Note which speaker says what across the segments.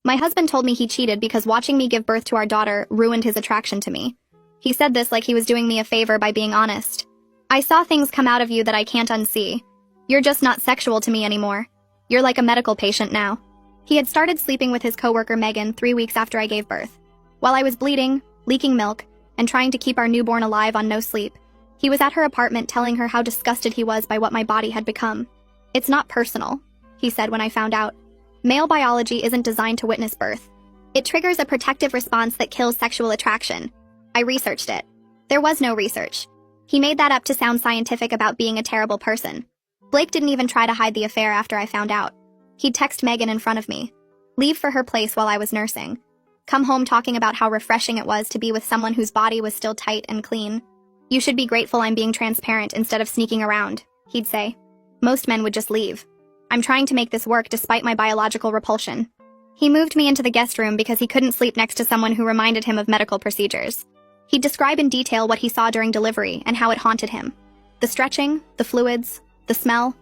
Speaker 1: My husband told me he cheated because watching me give birth to our daughter ruined his attraction to me. He said this like he was doing me a favor by being honest. I saw things come out of you that I can't unsee. You're just not sexual to me anymore. You're like a medical patient now. He had started sleeping with his coworker Megan 3 weeks after I gave birth. While I was bleeding, leaking milk, and trying to keep our newborn alive on no sleep, he was at her apartment telling her how disgusted he was by what my body had become. It's not personal, he said when I found out. Male biology isn't designed to witness birth. It triggers a protective response that kills sexual attraction. I researched it. There was no research. He made that up to sound scientific about being a terrible person. Blake didn't even try to hide the affair after I found out. He'd text Megan in front of me, leave for her place while I was nursing, come home talking about how refreshing it was to be with someone whose body was still tight and clean. You should be grateful I'm being transparent instead of sneaking around, he'd say. Most men would just leave. I'm trying to make this work despite my biological repulsion. He moved me into the guest room because he couldn't sleep next to someone who reminded him of medical procedures. He'd describe in detail what he saw during delivery and how it haunted him. The stretching, the fluids, the smell.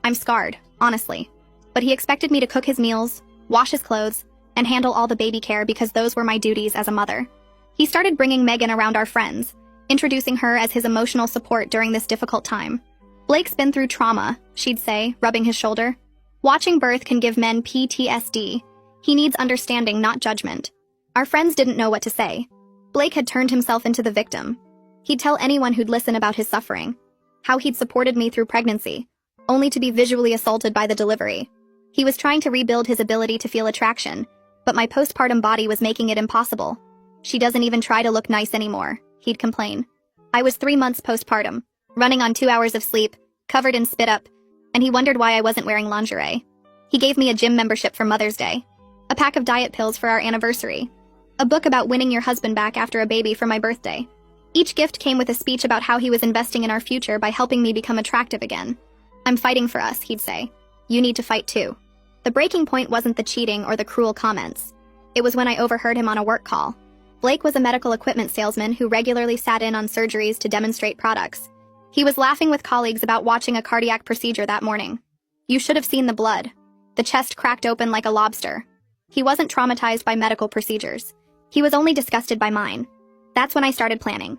Speaker 1: I'm scarred, honestly. But he expected me to cook his meals, wash his clothes, and handle all the baby care because those were my duties as a mother. He started bringing Megan around our friends, introducing her as his emotional support during this difficult time. Blake's been through trauma, she'd say, rubbing his shoulder. Watching birth can give men PTSD. He needs understanding, not judgment. Our friends didn't know what to say. Blake had turned himself into the victim. He'd tell anyone who'd listen about his suffering, how he'd supported me through pregnancy, only to be visually assaulted by the delivery. He was trying to rebuild his ability to feel attraction, but my postpartum body was making it impossible. She doesn't even try to look nice anymore, he'd complain. I was 3 months postpartum, running on 2 hours of sleep, covered in spit up, and he wondered why I wasn't wearing lingerie. He gave me a gym membership for Mother's Day, a pack of diet pills for our anniversary, a book about winning your husband back after a baby for my birthday. Each gift came with a speech about how he was investing in our future by helping me become attractive again. I'm fighting for us, he'd say. You need to fight too. The breaking point wasn't the cheating or the cruel comments. It was when I overheard him on a work call. Blake was a medical equipment salesman who regularly sat in on surgeries to demonstrate products. He was laughing with colleagues about watching a cardiac procedure that morning. You should have seen the blood. The chest cracked open like a lobster. He wasn't traumatized by medical procedures. He was only disgusted by mine. That's when I started planning.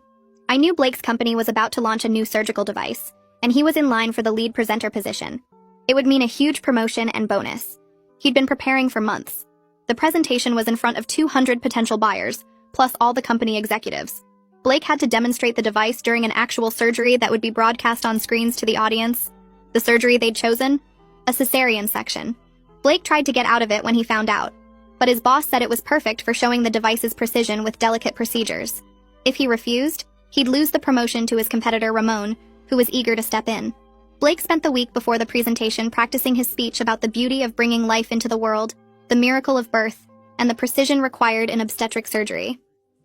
Speaker 1: I knew Blake's company was about to launch a new surgical device, and he was in line for the lead presenter position. It would mean a huge promotion and bonus. He'd been preparing for months. The presentation was in front of 200 potential buyers, plus all the company executives. Blake had to demonstrate the device during an actual surgery that would be broadcast on screens to the audience. The surgery they'd chosen? A cesarean section. Blake tried to get out of it when he found out, but his boss said it was perfect for showing the device's precision with delicate procedures. If he refused, he'd lose the promotion to his competitor Ramon, who was eager to step in. Blake spent the week before the presentation practicing his speech about the beauty of bringing life into the world, the miracle of birth, and the precision required in obstetric surgery.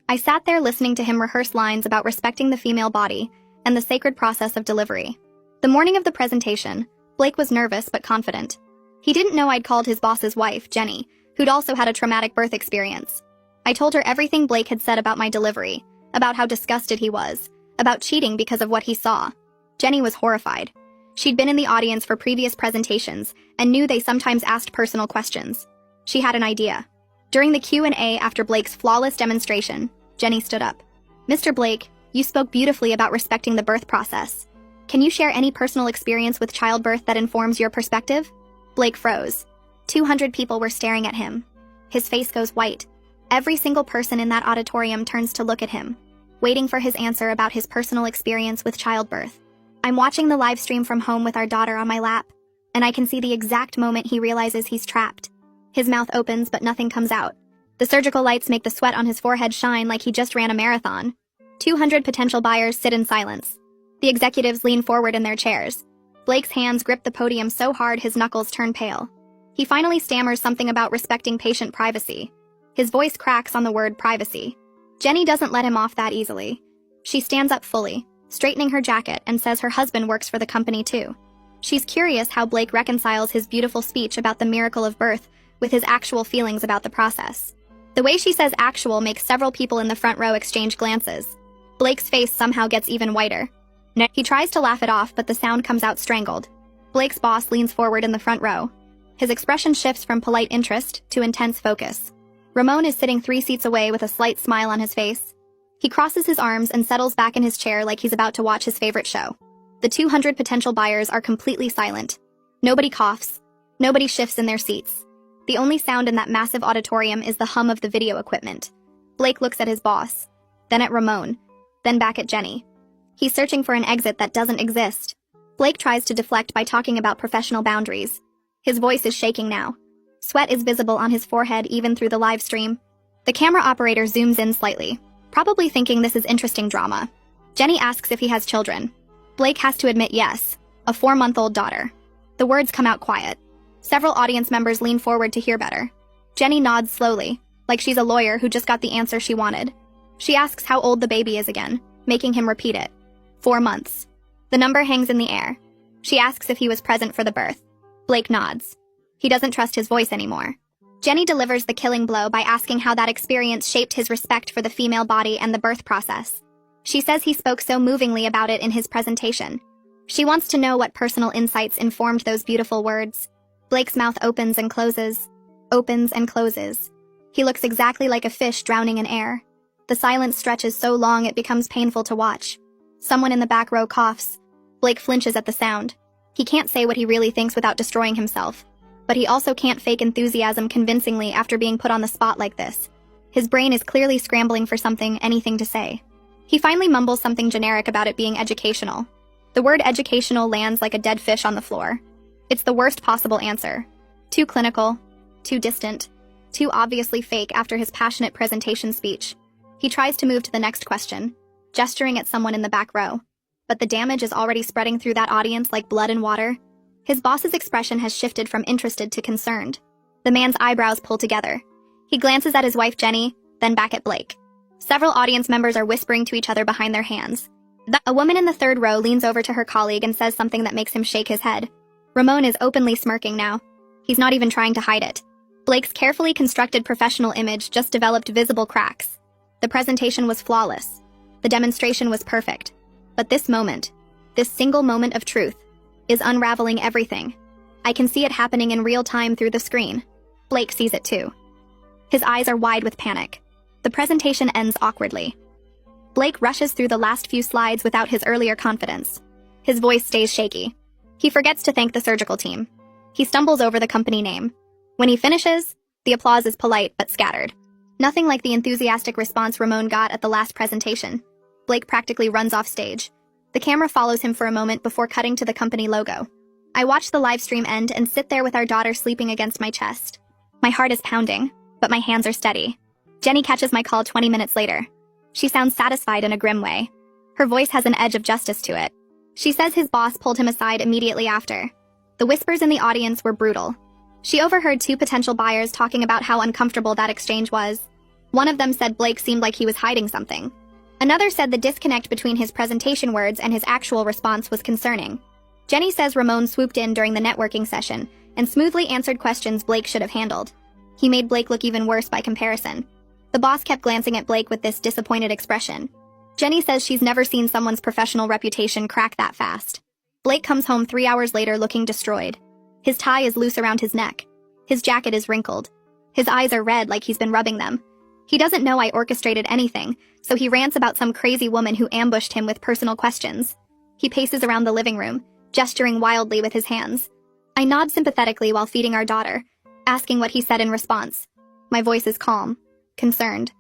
Speaker 1: I sat there listening to him rehearse lines about respecting the female body and the sacred process of delivery. The morning of the presentation, Blake was nervous but confident. He didn't know I'd called his boss's wife, Jenny, who'd also had a traumatic birth experience. I told her everything Blake had said about my delivery, about how disgusted he was, about cheating because of what he saw. Jenny was horrified. She'd been in the audience for previous presentations and knew they sometimes asked personal questions. She had an idea. During the Q&A after Blake's flawless demonstration, Jenny stood up. Mr. Blake, you spoke beautifully about respecting the birth process. Can you share any personal experience with childbirth that informs your perspective? Blake froze. 200 people were staring at him. His face goes white. Every single person in that auditorium turns to look at him, waiting for his answer about his personal experience with childbirth. I'm watching the live stream from home with our daughter on my lap, and I can see the exact moment he realizes he's trapped. His mouth opens, but nothing comes out. The surgical lights make the sweat on his forehead shine like he just ran a marathon. 200 potential buyers sit in silence. The executives lean forward in their chairs. Blake's hands grip the podium so hard his knuckles turn pale. He finally stammers something about respecting patient privacy. His voice cracks on the word privacy. Jenny doesn't let him off that easily. She stands up fully, straightening her jacket, and says her husband works for the company too. She's curious how Blake reconciles his beautiful speech about the miracle of birth with his actual feelings about the process. The way she says actual makes several people in the front row exchange glances. Blake's face somehow gets even whiter. He tries to laugh it off, but the sound comes out strangled. Blake's boss leans forward in the front row. His expression shifts from polite interest to intense focus. Ramon is sitting 3 seats away with a slight smile on his face. He crosses his arms and settles back in his chair like he's about to watch his favorite show. The 200 potential buyers are completely silent. Nobody coughs. Nobody shifts in their seats. The only sound in that massive auditorium is the hum of the video equipment. Blake looks at his boss, then at Ramon, then back at Jenny. He's searching for an exit that doesn't exist. Blake tries to deflect by talking about professional boundaries. His voice is shaking now. Sweat is visible on his forehead even through the live stream. The camera operator zooms in slightly, probably thinking this is interesting drama. Jenny asks if he has children. Blake has to admit yes, a 4-month-old daughter. The words come out quiet. Several audience members lean forward to hear better. Jenny nods slowly, like she's a lawyer who just got the answer she wanted. She asks how old the baby is again, making him repeat it. 4 months. The number hangs in the air. She asks if he was present for the birth. Blake nods. He doesn't trust his voice anymore. Jenny delivers the killing blow by asking how that experience shaped his respect for the female body and the birth process. She says he spoke so movingly about it in his presentation. She wants to know what personal insights informed those beautiful words. Blake's mouth opens and closes. Opens and closes. He looks exactly like a fish drowning in air. The silence stretches so long it becomes painful to watch. Someone in the back row coughs. Blake flinches at the sound. He can't say what he really thinks without destroying himself. But he also can't fake enthusiasm convincingly after being put on the spot like this. His brain is clearly scrambling for anything to say. He finally mumbles something generic about it being educational. The word educational lands like a dead fish on the floor. It's the worst possible answer. Too clinical, too distant, too obviously fake after his passionate presentation speech. He tries to move to the next question, gesturing at someone in the back row. But the damage is already spreading through that audience like blood and water. His boss's expression has shifted from interested to concerned. The man's eyebrows pull together. He glances at his wife Jenny, then back at Blake. Several audience members are whispering to each other behind their hands. A woman in the third row leans over to her colleague and says something that makes him shake his head. Ramon is openly smirking now. He's not even trying to hide it. Blake's carefully constructed professional image just developed visible cracks. The presentation was flawless. The demonstration was perfect. But this moment, this single moment of truth, is unraveling everything. I can see it happening in real time through the screen. Blake sees it too. His eyes are wide with panic. The presentation ends awkwardly. Blake rushes through the last few slides without his earlier confidence. His voice stays shaky. He forgets to thank the surgical team. He stumbles over the company name. When he finishes, the applause is polite but scattered. Nothing like the enthusiastic response Ramon got at the last presentation. Blake practically runs off stage. The camera follows him for a moment before cutting to the company logo. I watch the live stream end and sit there with our daughter sleeping against my chest. My heart is pounding, but my hands are steady. Jenny catches my call 20 minutes later. She sounds satisfied in a grim way. Her voice has an edge of justice to it. She says his boss pulled him aside immediately after. The whispers in the audience were brutal. She overheard 2 potential buyers talking about how uncomfortable that exchange was. One of them said Blake seemed like he was hiding something. Another said the disconnect between his presentation words and his actual response was concerning. Jenny says Ramon swooped in during the networking session and smoothly answered questions Blake should have handled. He made Blake look even worse by comparison. The boss kept glancing at Blake with this disappointed expression. Jenny says she's never seen someone's professional reputation crack that fast. Blake comes home 3 hours later looking destroyed. His tie is loose around his neck. His jacket is wrinkled. His eyes are red like he's been rubbing them. He doesn't know I orchestrated anything, so he rants about some crazy woman who ambushed him with personal questions. He paces around the living room, gesturing wildly with his hands. I nod sympathetically while feeding our daughter, asking what he said in response. My voice is calm, concerned.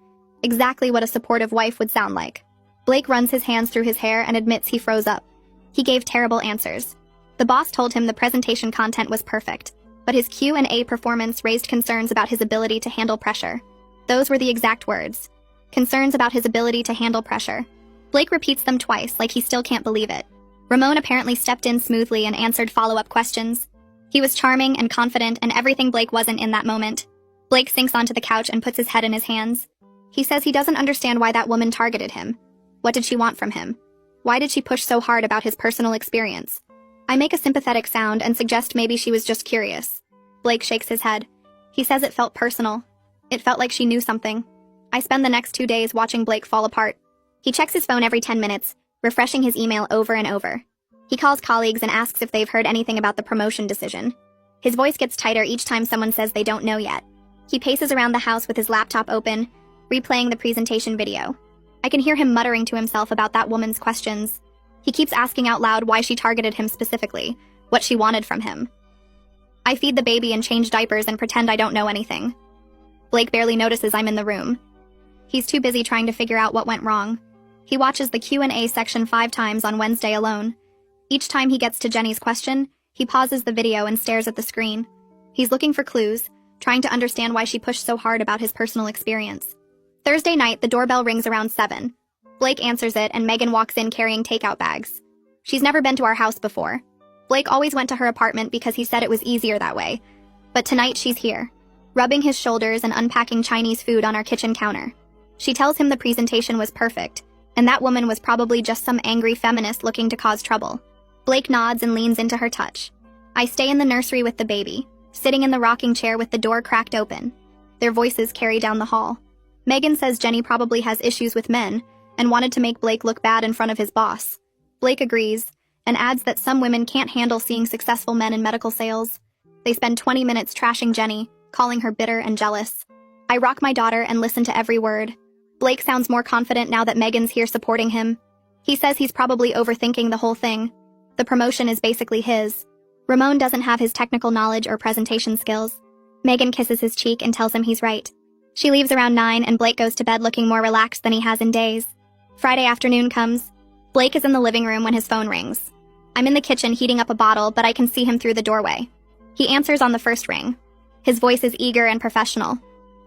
Speaker 1: Exactly what a supportive wife would sound like. Blake runs his hands through his hair and admits he froze up. He gave terrible answers. The boss told him the presentation content was perfect, but his Q&A performance raised concerns about his ability to handle pressure. Those were the exact words. Concerns about his ability to handle pressure. Blake repeats them twice, like he still can't believe it. Ramon apparently stepped in smoothly and answered follow-up questions. He was charming and confident and everything Blake wasn't in that moment. Blake sinks onto the couch and puts his head in his hands. He says he doesn't understand why that woman targeted him. What did she want from him? Why did she push so hard about his personal experience? I make a sympathetic sound and suggest maybe she was just curious. Blake shakes his head. He says it felt personal. It felt like she knew something. I spend the next 2 days watching Blake fall apart. He checks his phone every 10 minutes, refreshing his email over and over. He calls colleagues and asks if they've heard anything about the promotion decision. His voice gets tighter each time someone says they don't know yet. He paces around the house with his laptop open, replaying the presentation video. I can hear him muttering to himself about that woman's questions. He keeps asking out loud why she targeted him specifically, what she wanted from him. I feed the baby and change diapers and pretend I don't know anything. Blake barely notices I'm in the room. He's too busy trying to figure out what went wrong. He watches the Q&A section 5 times on Wednesday alone. Each time he gets to Jenny's question, he pauses the video and stares at the screen. He's looking for clues, trying to understand why she pushed so hard about his personal experience. Thursday night, the doorbell rings around 7. Blake answers it and Megan walks in carrying takeout bags. She's never been to our house before. Blake always went to her apartment because he said it was easier that way. But tonight she's here, rubbing his shoulders and unpacking Chinese food on our kitchen counter. She tells him the presentation was perfect, and that woman was probably just some angry feminist looking to cause trouble. Blake nods and leans into her touch. I stay in the nursery with the baby, sitting in the rocking chair with the door cracked open. Their voices carry down the hall. Megan says Jenny probably has issues with men and wanted to make Blake look bad in front of his boss. Blake agrees and adds that some women can't handle seeing successful men in medical sales. They spend 20 minutes trashing Jenny, calling her bitter and jealous. I rock my daughter and listen to every word. Blake sounds more confident now that Megan's here supporting him. He says he's probably overthinking the whole thing. The promotion is basically his. Ramon doesn't have his technical knowledge or presentation skills. Megan kisses his cheek and tells him he's right. She leaves around 9 and Blake goes to bed looking more relaxed than he has in days. Friday afternoon comes. Blake is in the living room when his phone rings. I'm in the kitchen heating up a bottle, but I can see him through the doorway. He answers on the first ring. His voice is eager and professional.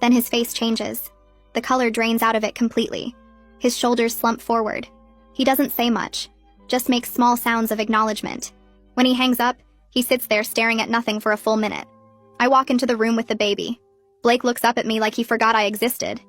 Speaker 1: Then his face changes. The color drains out of it completely. His shoulders slump forward. He doesn't say much, just makes small sounds of acknowledgement. When he hangs up, he sits there staring at nothing for a full minute. I walk into the room with the baby. Blake looks up at me like he forgot I existed.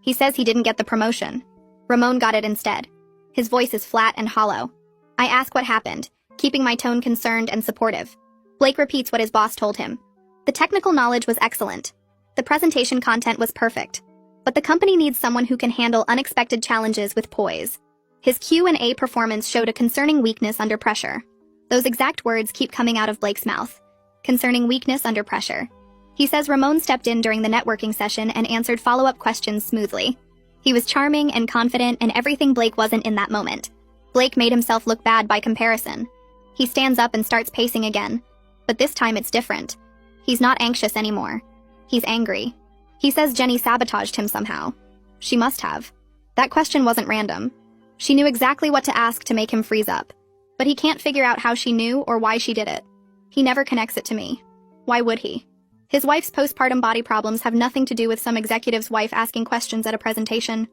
Speaker 1: He says he didn't get the promotion. Ramon got it instead. His voice is flat and hollow. I ask what happened, keeping my tone concerned and supportive. Blake repeats what his boss told him. The technical knowledge was excellent. The presentation content was perfect. But the company needs someone who can handle unexpected challenges with poise. His Q&A performance showed a concerning weakness under pressure. Those exact words keep coming out of Blake's mouth. Concerning weakness under pressure. He says Ramon stepped in during the networking session and answered follow-up questions smoothly. He was charming and confident and everything Blake wasn't in that moment. Blake made himself look bad by comparison. He stands up and starts pacing again. But this time it's different. He's not anxious anymore. He's angry. He says Jenny sabotaged him somehow. She must have. That question wasn't random. She knew exactly what to ask to make him freeze up. But he can't figure out how she knew or why she did it. He never connects it to me. Why would he? His wife's postpartum body problems have nothing to do with some executive's wife asking questions at a presentation.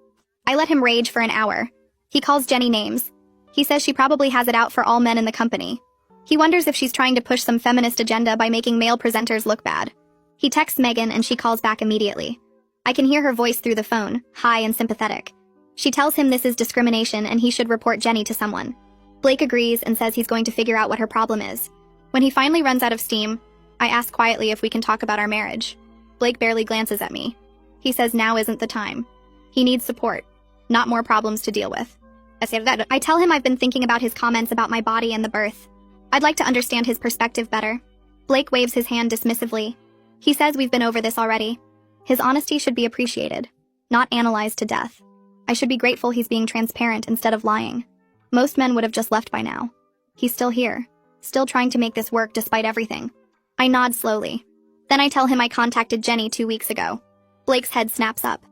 Speaker 1: I let him rage for an hour. He calls Jenny names. He says she probably has it out for all men in the company. He wonders if she's trying to push some feminist agenda by making male presenters look bad. He texts Megan and she calls back immediately. I can hear her voice through the phone, high and sympathetic. She tells him this is discrimination and he should report Jenny to someone. Blake agrees and says he's going to figure out what her problem is. When he finally runs out of steam, I ask quietly if we can talk about our marriage. Blake barely glances at me. He says now isn't the time. He needs support, not more problems to deal with. I tell him I've been thinking about his comments about my body and the birth. I'd like to understand his perspective better. Blake waves his hand dismissively. He says we've been over this already. His honesty should be appreciated, not analyzed to death. I should be grateful he's being transparent instead of lying. Most men would have just left by now. He's still here, still trying to make this work despite everything. I nod slowly. Then I tell him I contacted Jenny 2 weeks ago. Blake's head snaps up.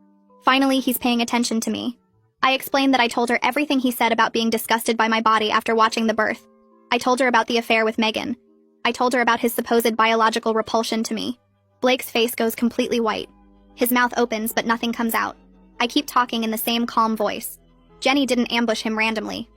Speaker 1: Finally, he's paying attention to me. I explain that I told her everything he said about being disgusted by my body after watching the birth. I told her about the affair with Megan. I told her about his supposed biological repulsion to me. Blake's face goes completely white. His mouth opens, but nothing comes out. I keep talking in the same calm voice. Jenny didn't ambush him randomly.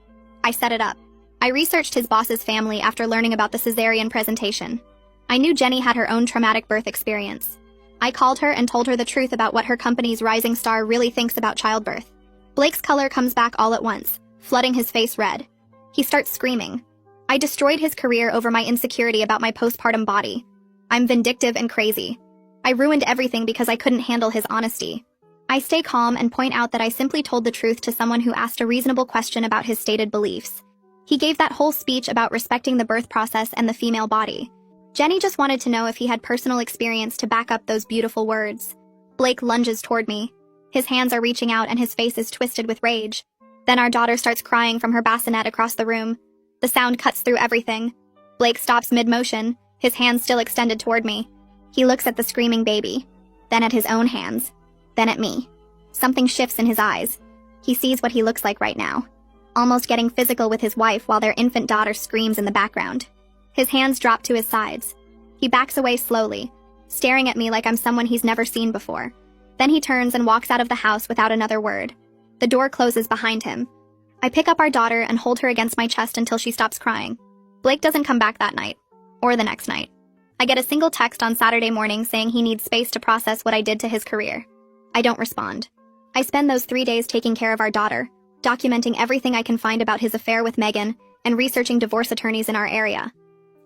Speaker 1: I set it up. I researched his boss's family after learning about the cesarean presentation. I knew Jenny had her own traumatic birth experience. I called her and told her the truth about what her company's rising star really thinks about childbirth. Blake's color comes back all at once, flooding his face red. He starts screaming. I destroyed his career over my insecurity about my postpartum body. I'm vindictive and crazy. I ruined everything because I couldn't handle his honesty. I stay calm and point out that I simply told the truth to someone who asked a reasonable question about his stated beliefs. He gave that whole speech about respecting the birth process and the female body. Jenny just wanted to know if he had personal experience to back up those beautiful words. Blake lunges toward me. His hands are reaching out and his face is twisted with rage. Then our daughter starts crying from her bassinet across the room. The sound cuts through everything. Blake stops mid-motion, his hands still extended toward me. He looks at the screaming baby, then at his own hands, then at me. Something shifts in his eyes. He sees what he looks like right now, almost getting physical with his wife while their infant daughter screams in the background. His hands drop to his sides. He backs away slowly, staring at me like I'm someone he's never seen before. Then he turns and walks out of the house without another word. The door closes behind him. I pick up our daughter and hold her against my chest until she stops crying. Blake doesn't come back that night, or the next night. I get a single text on Saturday morning saying he needs space to process what I did to his career. I don't respond. I spend those 3 days taking care of our daughter, documenting everything I can find about his affair with Megan, and researching divorce attorneys in our area.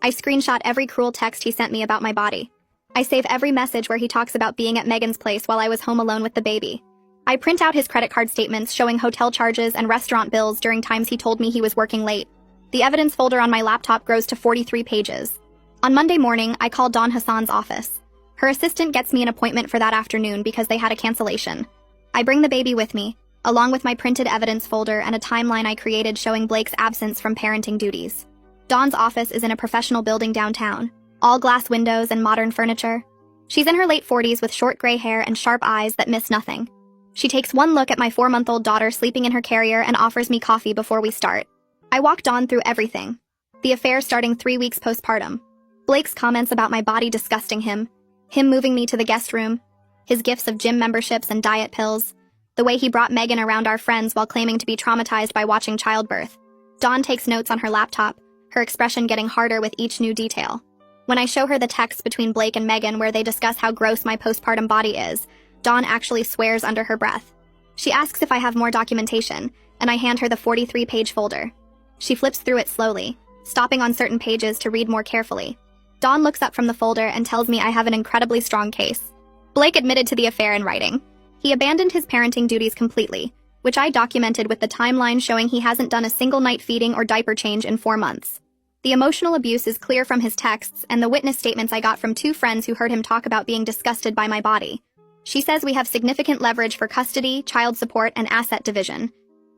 Speaker 1: I screenshot every cruel text he sent me about my body. I save every message where he talks about being at Megan's place while I was home alone with the baby. I print out his credit card statements showing hotel charges and restaurant bills during times he told me he was working late. The evidence folder on my laptop grows to 43 pages. On Monday morning, I call Dawn Hassan's office. Her assistant gets me an appointment for that afternoon because they had a cancellation. I bring the baby with me, along with my printed evidence folder and a timeline I created showing Blake's absence from parenting duties. Dawn's office is in a professional building downtown, all glass windows and modern furniture. She's in her late 40s with short gray hair and sharp eyes that miss nothing. She takes one look at my 4-month-old daughter sleeping in her carrier and offers me coffee before we start. I walk Dawn through everything. The affair starting 3 weeks postpartum. Blake's comments about my body disgusting him moving me to the guest room, his gifts of gym memberships and diet pills, the way he brought Megan around our friends while claiming to be traumatized by watching childbirth. Dawn takes notes on her laptop, her expression getting harder with each new detail. When I show her the text between Blake and Megan where they discuss how gross my postpartum body is, Dawn actually swears under her breath. She asks if I have more documentation, and I hand her the 43-page folder. She flips through it slowly, stopping on certain pages to read more carefully. Dawn looks up from the folder and tells me I have an incredibly strong case. Blake admitted to the affair in writing. He abandoned his parenting duties completely, which I documented with the timeline showing he hasn't done a single night feeding or diaper change in 4 months. The emotional abuse is clear from his texts and the witness statements I got from 2 friends who heard him talk about being disgusted by my body. She says we have significant leverage for custody, child support, and asset division.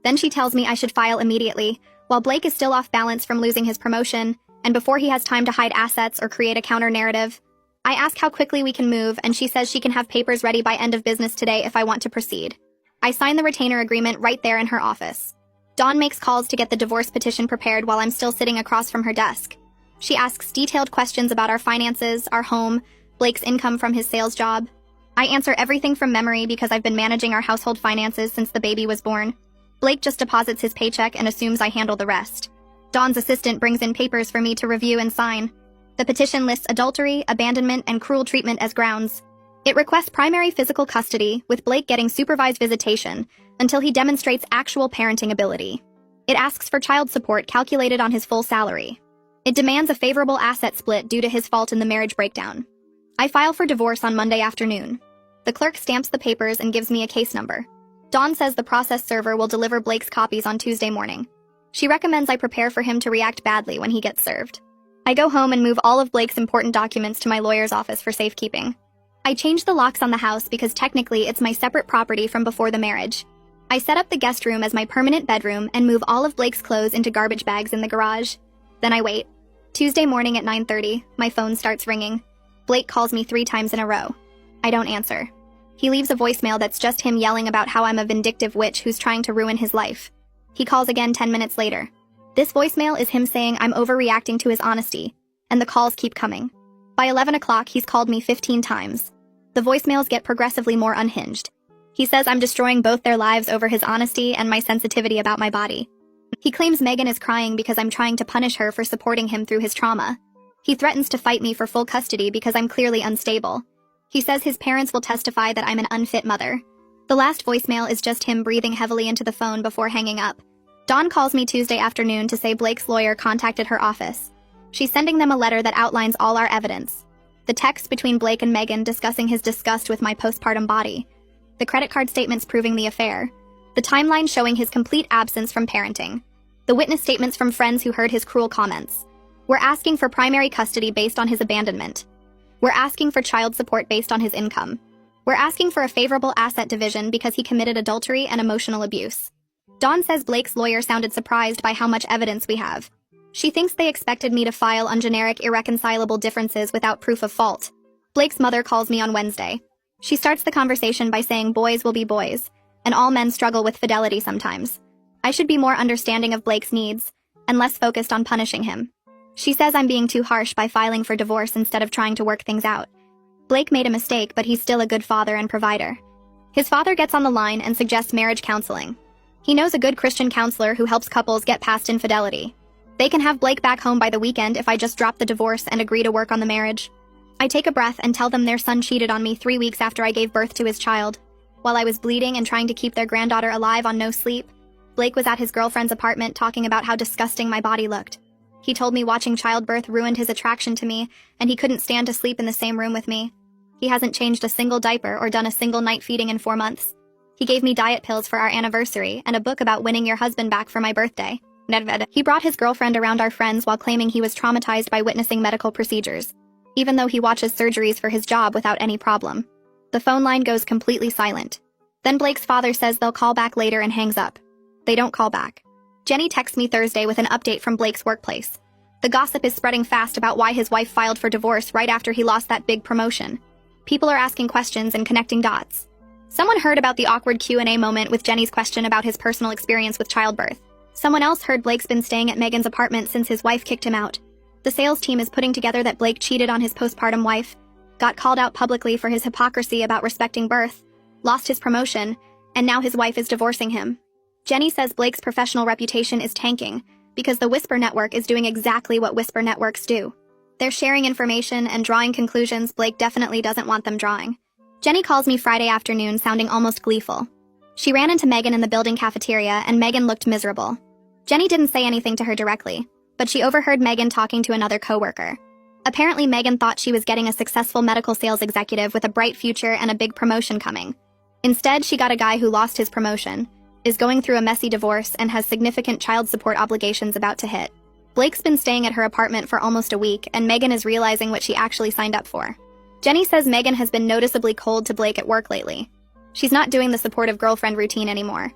Speaker 1: Then she tells me I should file immediately, while Blake is still off balance from losing his promotion, and before he has time to hide assets or create a counter-narrative. I ask how quickly we can move, and she says she can have papers ready by end of business today if I want to proceed. I sign the retainer agreement right there in her office. Dawn makes calls to get the divorce petition prepared while I'm still sitting across from her desk. She asks detailed questions about our finances, our home, Blake's income from his sales job. I answer everything from memory because I've been managing our household finances since the baby was born. Blake just deposits his paycheck and assumes I handle the rest. Dawn's assistant brings in papers for me to review and sign. The petition lists adultery, abandonment, and cruel treatment as grounds. It requests primary physical custody, with Blake getting supervised visitation until he demonstrates actual parenting ability. It asks for child support calculated on his full salary. It demands a favorable asset split due to his fault in the marriage breakdown. I file for divorce on Monday afternoon. The clerk stamps the papers and gives me a case number. Dawn says the process server will deliver Blake's copies on Tuesday morning. She recommends I prepare for him to react badly when he gets served. I go home and move all of Blake's important documents to my lawyer's office for safekeeping. I change the locks on the house because technically it's my separate property from before the marriage. I set up the guest room as my permanent bedroom and move all of Blake's clothes into garbage bags in the garage. Then I wait. Tuesday morning at 9:30, my phone starts ringing. Blake calls me 3 times in a row. I don't answer. He leaves a voicemail that's just him yelling about how I'm a vindictive witch who's trying to ruin his life. He calls again 10 minutes later. This voicemail is him saying I'm overreacting to his honesty, and the calls keep coming. By 11 o'clock, he's called me 15 times. The voicemails get progressively more unhinged. He says I'm destroying both their lives over his honesty and my sensitivity about my body. He claims Megan is crying because I'm trying to punish her for supporting him through his trauma. He threatens to fight me for full custody because I'm clearly unstable. He says his parents will testify that I'm an unfit mother. The last voicemail is just him breathing heavily into the phone before hanging up. Dawn calls me Tuesday afternoon to say Blake's lawyer contacted her office. She's sending them a letter that outlines all our evidence. The text between Blake and Megan discussing his disgust with my postpartum body. The credit card statements proving the affair. The timeline showing his complete absence from parenting. The witness statements from friends who heard his cruel comments. We're asking for primary custody based on his abandonment. We're asking for child support based on his income. We're asking for a favorable asset division because he committed adultery and emotional abuse. Dawn says Blake's lawyer sounded surprised by how much evidence we have. She thinks they expected me to file on generic irreconcilable differences without proof of fault. Blake's mother calls me on Wednesday. She starts the conversation by saying boys will be boys, and all men struggle with fidelity sometimes. I should be more understanding of Blake's needs, and less focused on punishing him. She says I'm being too harsh by filing for divorce instead of trying to work things out. Blake made a mistake, but he's still a good father and provider. His father gets on the line and suggests marriage counseling. He knows a good Christian counselor who helps couples get past infidelity. They can have Blake back home by the weekend if I just drop the divorce and agree to work on the marriage. I take a breath and tell them their son cheated on me 3 weeks after I gave birth to his child. While I was bleeding and trying to keep their granddaughter alive on no sleep, Blake was at his girlfriend's apartment talking about how disgusting my body looked. He told me watching childbirth ruined his attraction to me, and he couldn't stand to sleep in the same room with me. He hasn't changed a single diaper or done a single night feeding in 4 months. He gave me diet pills for our anniversary and a book about winning your husband back for my birthday. He brought his girlfriend around our friends while claiming he was traumatized by witnessing medical procedures, even though he watches surgeries for his job without any problem. The phone line goes completely silent. Then Blake's father says they'll call back later and hangs up. They don't call back. Jenny texts me Thursday with an update from Blake's workplace. The gossip is spreading fast about why his wife filed for divorce right after he lost that big promotion. People are asking questions and connecting dots. Someone heard about the awkward Q&A moment with Jenny's question about his personal experience with childbirth. Someone else heard Blake's been staying at Megan's apartment since his wife kicked him out. The sales team is putting together that Blake cheated on his postpartum wife, got called out publicly for his hypocrisy about respecting birth, lost his promotion, and now his wife is divorcing him. Jenny says Blake's professional reputation is tanking because the Whisper Network is doing exactly what Whisper Networks do. They're sharing information and drawing conclusions Blake definitely doesn't want them drawing. Jenny calls me Friday afternoon sounding almost gleeful. She ran into Megan in the building cafeteria and Megan looked miserable. Jenny didn't say anything to her directly, but she overheard Megan talking to another coworker. Apparently Megan thought she was getting a successful medical sales executive with a bright future and a big promotion coming. Instead, she got a guy who lost his promotion, is going through a messy divorce, and has significant child support obligations about to hit. Blake's been staying at her apartment for almost a week, and Megan is realizing what she actually signed up for. Jenny says Megan has been noticeably cold to Blake at work lately. She's not doing the supportive girlfriend routine anymore.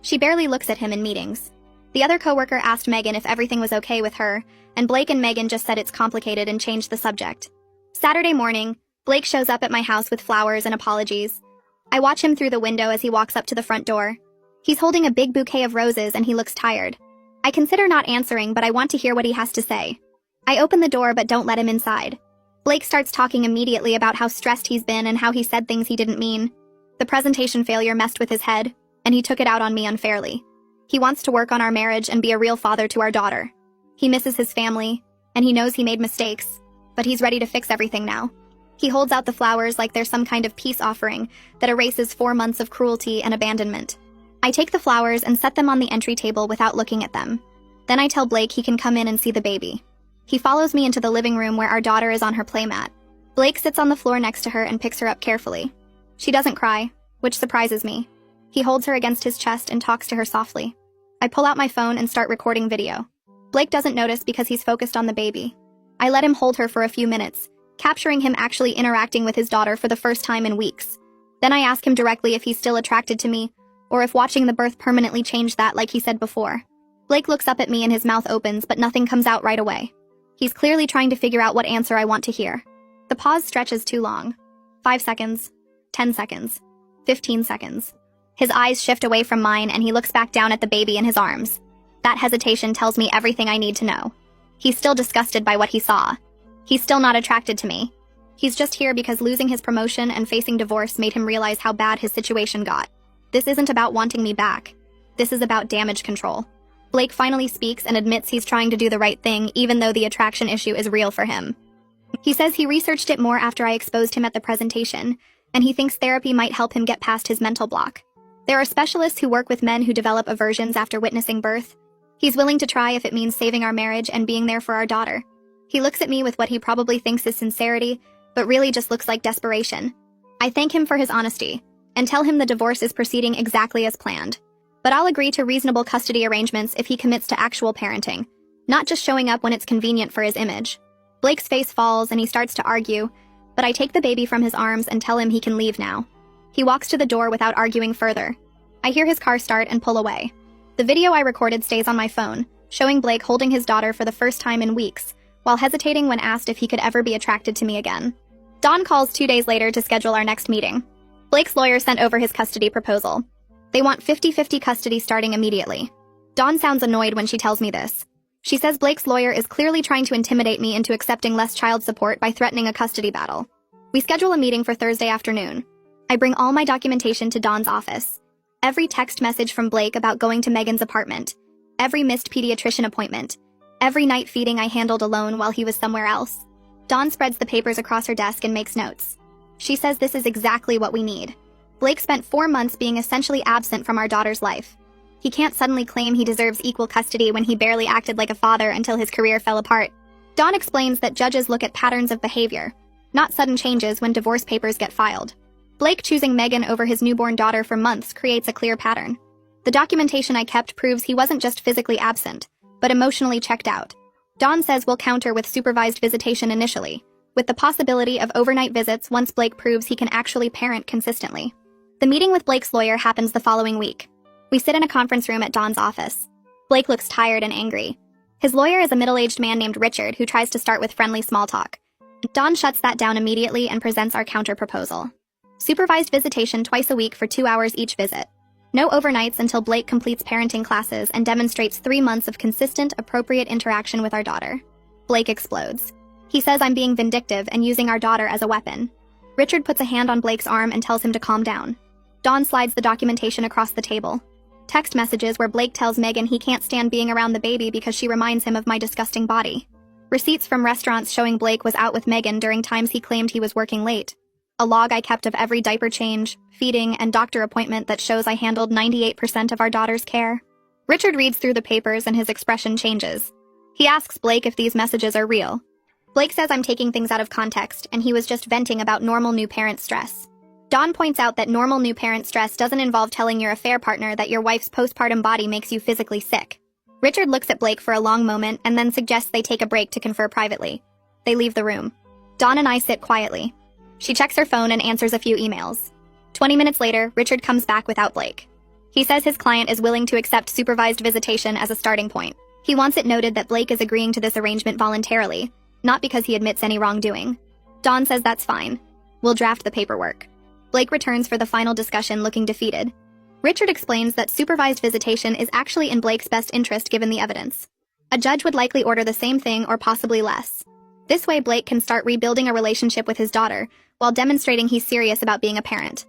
Speaker 1: She barely looks at him in meetings. The other coworker asked Megan if everything was okay with her, and Blake and Megan just said it's complicated and changed the subject. Saturday morning, Blake shows up at my house with flowers and apologies. I watch him through the window as he walks up to the front door. He's holding a big bouquet of roses and he looks tired. I consider not answering, but I want to hear what he has to say. I open the door but don't let him inside. Blake starts talking immediately about how stressed he's been and how he said things he didn't mean. The presentation failure messed with his head, and he took it out on me unfairly. He wants to work on our marriage and be a real father to our daughter. He misses his family, and he knows he made mistakes, but he's ready to fix everything now. He holds out the flowers like they're some kind of peace offering that erases 4 months of cruelty and abandonment. I take the flowers and set them on the entry table without looking at them. Then I tell Blake he can come in and see the baby. He follows me into the living room where our daughter is on her playmat. Blake sits on the floor next to her and picks her up carefully. She doesn't cry, which surprises me. He holds her against his chest and talks to her softly. I pull out my phone and start recording video. Blake doesn't notice because he's focused on the baby. I let him hold her for a few minutes, capturing him actually interacting with his daughter for the first time in weeks. Then I ask him directly if he's still attracted to me, or if watching the birth permanently changed that like he said before. Blake looks up at me and his mouth opens, but nothing comes out right away. He's clearly trying to figure out what answer I want to hear. The pause stretches too long. 5 seconds, 10 seconds, 15 seconds. His eyes shift away from mine and he looks back down at the baby in his arms. That hesitation tells me everything I need to know. He's still disgusted by what he saw. He's still not attracted to me. He's just here because losing his promotion and facing divorce made him realize how bad his situation got. This isn't about wanting me back. This is about damage control. Blake finally speaks and admits he's trying to do the right thing even though the attraction issue is real for him. He says he researched it more after I exposed him at the presentation, and he thinks therapy might help him get past his mental block. There are specialists who work with men who develop aversions after witnessing birth. He's willing to try if it means saving our marriage and being there for our daughter. He looks at me with what he probably thinks is sincerity, but really just looks like desperation. I thank him for his honesty, and tell him the divorce is proceeding exactly as planned. But I'll agree to reasonable custody arrangements if he commits to actual parenting, not just showing up when it's convenient for his image. Blake's face falls and he starts to argue, but I take the baby from his arms and tell him he can leave now. He walks to the door without arguing further. I hear his car start and pull away. The video I recorded stays on my phone, showing Blake holding his daughter for the first time in weeks, while hesitating when asked if he could ever be attracted to me again. Dawn calls 2 days later to schedule our next meeting. Blake's lawyer sent over his custody proposal. They want 50-50 custody starting immediately. Dawn sounds annoyed when she tells me this. She says Blake's lawyer is clearly trying to intimidate me into accepting less child support by threatening a custody battle. We schedule a meeting for Thursday afternoon. I bring all my documentation to Dawn's office. Every text message from Blake about going to Megan's apartment. Every missed pediatrician appointment. Every night feeding I handled alone while he was somewhere else. Dawn spreads the papers across her desk and makes notes. She says this is exactly what we need. Blake spent 4 months being essentially absent from our daughter's life. He can't suddenly claim he deserves equal custody when he barely acted like a father until his career fell apart. Dawn explains that judges look at patterns of behavior, not sudden changes when divorce papers get filed. Blake choosing Megan over his newborn daughter for months creates a clear pattern. The documentation I kept proves he wasn't just physically absent, but emotionally checked out. Dawn says we'll counter with supervised visitation initially, with the possibility of overnight visits once Blake proves he can actually parent consistently. The meeting with Blake's lawyer happens the following week. We sit in a conference room at Dawn's office. Blake looks tired and angry. His lawyer is a middle-aged man named Richard who tries to start with friendly small talk. Dawn shuts that down immediately and presents our counter-proposal. Supervised visitation twice a week for 2 hours each visit. No overnights until Blake completes parenting classes and demonstrates 3 months of consistent, appropriate interaction with our daughter. Blake explodes. He says I'm being vindictive and using our daughter as a weapon. Richard puts a hand on Blake's arm and tells him to calm down. Dawn slides the documentation across the table. Text messages where Blake tells Megan he can't stand being around the baby because she reminds him of my disgusting body. Receipts from restaurants showing Blake was out with Megan during times he claimed he was working late. A log I kept of every diaper change, feeding, and doctor appointment that shows I handled 98% of our daughter's care. Richard reads through the papers and his expression changes. He asks Blake if these messages are real. Blake says I'm taking things out of context and he was just venting about normal new parent stress. Dawn points out that normal new parent stress doesn't involve telling your affair partner that your wife's postpartum body makes you physically sick. Richard looks at Blake for a long moment and then suggests they take a break to confer privately. They leave the room. Dawn and I sit quietly. She checks her phone and answers a few emails. 20 minutes later, Richard comes back without Blake. He says his client is willing to accept supervised visitation as a starting point. He wants it noted that Blake is agreeing to this arrangement voluntarily, not because he admits any wrongdoing. Dawn says that's fine. We'll draft the paperwork. Blake returns for the final discussion looking defeated. Richard explains that supervised visitation is actually in Blake's best interest given the evidence. A judge would likely order the same thing or possibly less. This way Blake can start rebuilding a relationship with his daughter while demonstrating he's serious about being a parent.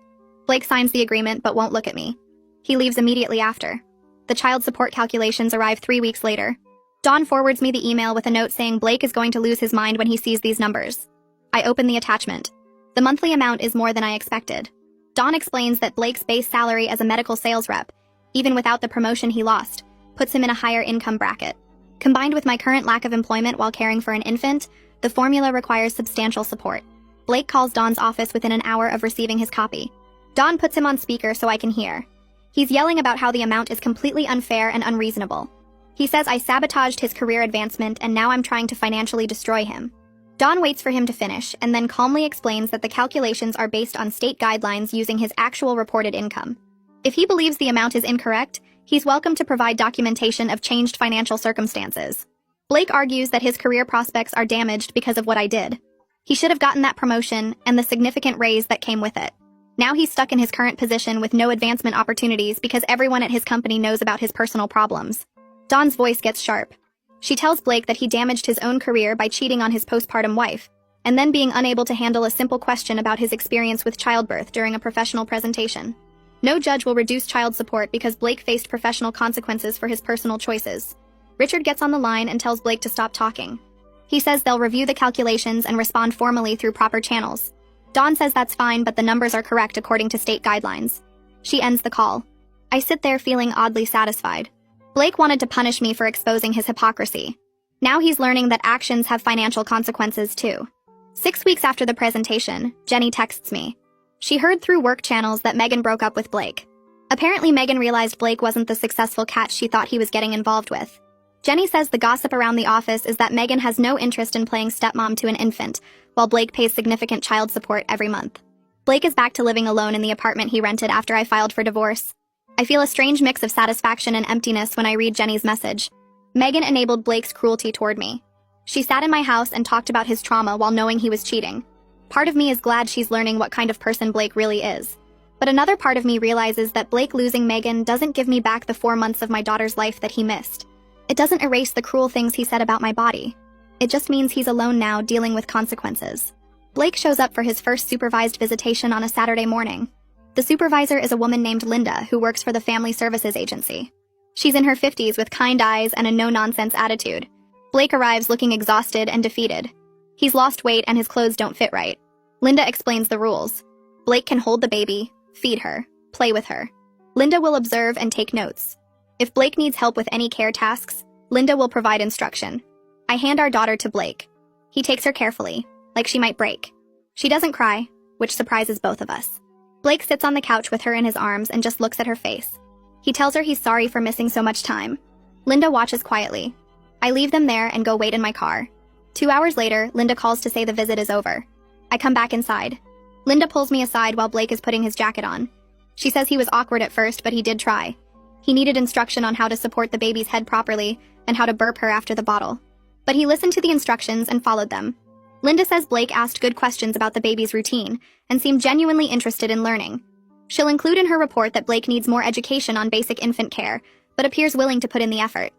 Speaker 1: Blake signs the agreement but won't look at me. He leaves immediately after. The child support calculations arrive 3 weeks later. Dawn forwards me the email with a note saying Blake is going to lose his mind when he sees these numbers. I open the attachment. The monthly amount is more than I expected. Dawn explains that Blake's base salary as a medical sales rep, even without the promotion he lost, puts him in a higher income bracket. Combined with my current lack of employment while caring for an infant, the formula requires substantial support. Blake calls Dawn's office within an hour of receiving his copy. Dawn puts him on speaker so I can hear. He's yelling about how the amount is completely unfair and unreasonable. He says I sabotaged his career advancement and now I'm trying to financially destroy him. Dawn waits for him to finish and then calmly explains that the calculations are based on state guidelines using his actual reported income. If he believes the amount is incorrect, he's welcome to provide documentation of changed financial circumstances. Blake argues that his career prospects are damaged because of what I did. He should have gotten that promotion and the significant raise that came with it. Now he's stuck in his current position with no advancement opportunities because everyone at his company knows about his personal problems. Dawn's voice gets sharp. She tells Blake that he damaged his own career by cheating on his postpartum wife, and then being unable to handle a simple question about his experience with childbirth during a professional presentation. No judge will reduce child support because Blake faced professional consequences for his personal choices. Richard gets on the line and tells Blake to stop talking. He says they'll review the calculations and respond formally through proper channels. Dawn says that's fine, but the numbers are correct according to state guidelines. She ends the call. I sit there feeling oddly satisfied. Blake wanted to punish me for exposing his hypocrisy. Now he's learning that actions have financial consequences too. 6 weeks after the presentation, Jenny texts me. She heard through work channels that Megan broke up with Blake. Apparently Megan realized Blake wasn't the successful catch she thought he was getting involved with. Jenny says the gossip around the office is that Megan has no interest in playing stepmom to an infant, while Blake pays significant child support every month. Blake is back to living alone in the apartment he rented after I filed for divorce. I feel a strange mix of satisfaction and emptiness when I read Jenny's message. Megan enabled Blake's cruelty toward me. She sat in my house and talked about his trauma while knowing he was cheating. Part of me is glad she's learning what kind of person Blake really is. But another part of me realizes that Blake losing Megan doesn't give me back the 4 months of my daughter's life that he missed. It doesn't erase the cruel things he said about my body. It just means he's alone now, dealing with consequences. Blake shows up for his first supervised visitation on a Saturday morning. The supervisor is a woman named Linda who works for the Family Services Agency. She's in her 50s with kind eyes and a no-nonsense attitude. Blake arrives looking exhausted and defeated. He's lost weight and his clothes don't fit right. Linda explains the rules. Blake can hold the baby, feed her, play with her. Linda will observe and take notes. If Blake needs help with any care tasks, Linda will provide instruction. I hand our daughter to Blake. He takes her carefully, like she might break. She doesn't cry, which surprises both of us. Blake sits on the couch with her in his arms and just looks at her face. He tells her he's sorry for missing so much time. Linda watches quietly. I leave them there and go wait in my car. 2 hours later, Linda calls to say the visit is over. I come back inside. Linda pulls me aside while Blake is putting his jacket on. She says he was awkward at first, but he did try. He needed instruction on how to support the baby's head properly and how to burp her after the bottle. But he listened to the instructions and followed them. Linda says Blake asked good questions about the baby's routine and seemed genuinely interested in learning. She'll include in her report that Blake needs more education on basic infant care, but appears willing to put in the effort.